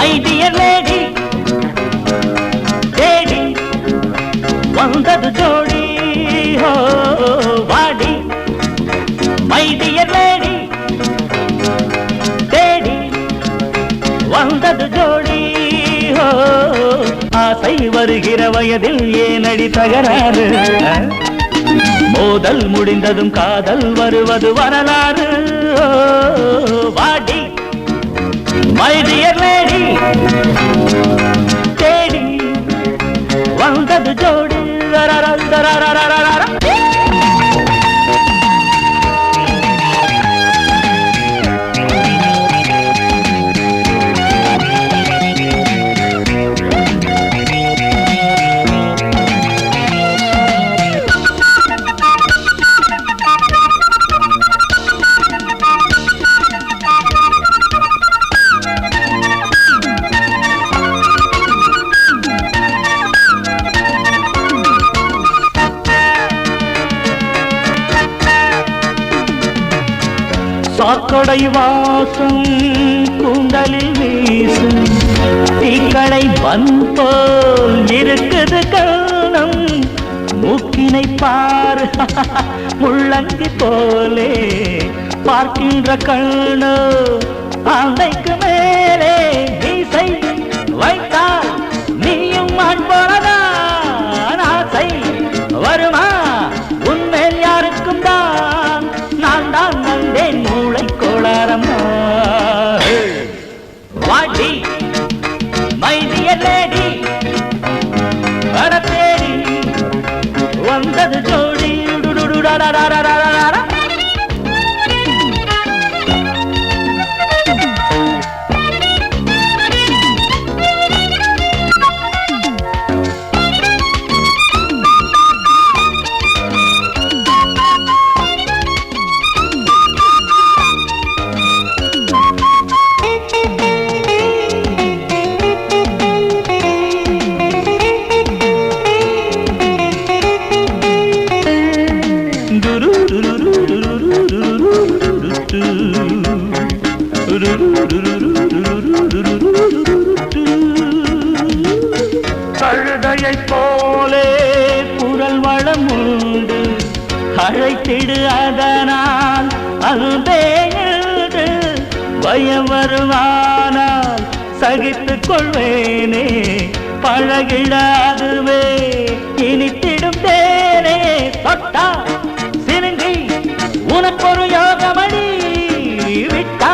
my dear lady தேடி வந்தது ஜோடி வாடி மை டியர் லேடி தேடி வந்தது ஜோடி ஆசை வருகிற வயதில் ஏனடி தகராறு மோதல் முடிந்ததும் காதல் வருவது வரலாறு வாடி மை டியர் லேடி தேடி வந்தது ஜோடி சாக்கடை வாசம் கூந்தலில் வீசும் தீக்கடை பன் போல் இருக்குது கண்ணம் மூக்கினை பார் முள்ளங்கி போலே பார்க்கின்ற கண்ணோ ஆந்தைக்கு மேலே மீசை வைத்தால் நீயும் மான் போலதான் ஆசை வருமா உன்மேல் யாருக்கும் தான் நான் தான் வந்தேன் மூளை கோளாரம்மா வாடி மை டியர் லேடி வர தேடி வந்தது ஜோடி கழுதையை போலே குரல் வளம் உண்டு அழைத்திடு அதனால் அன்பே எழுது பயம் வருவானால் சகித்துக் கொள்வேனே பழகிடாதுவே இனித்திடும் தேனே தொட்டா சினுங்கி உனக்கொரு யோகமடி விட்டா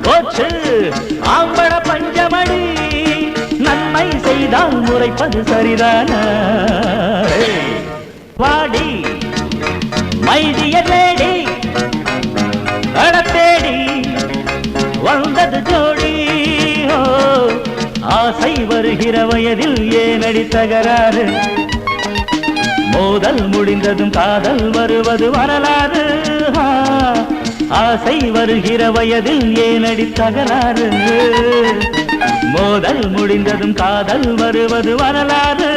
போச்சு ஆம்பள பஞ்சமடி நன்மை செய்தால் முறைப்பது சரிதான வாடி மை டியர் லேடி தேடி வந்தது ஜோடி ஆசை வருகிற வயதில் ஏனடி தகராறு மோதல் முடிந்ததும் காதல் வருவது வரலாறு ஆசை வருகிற வயதில் ஏனடி தகராறு மோதல் முடிந்ததும் காதல் வருவது வரலாறு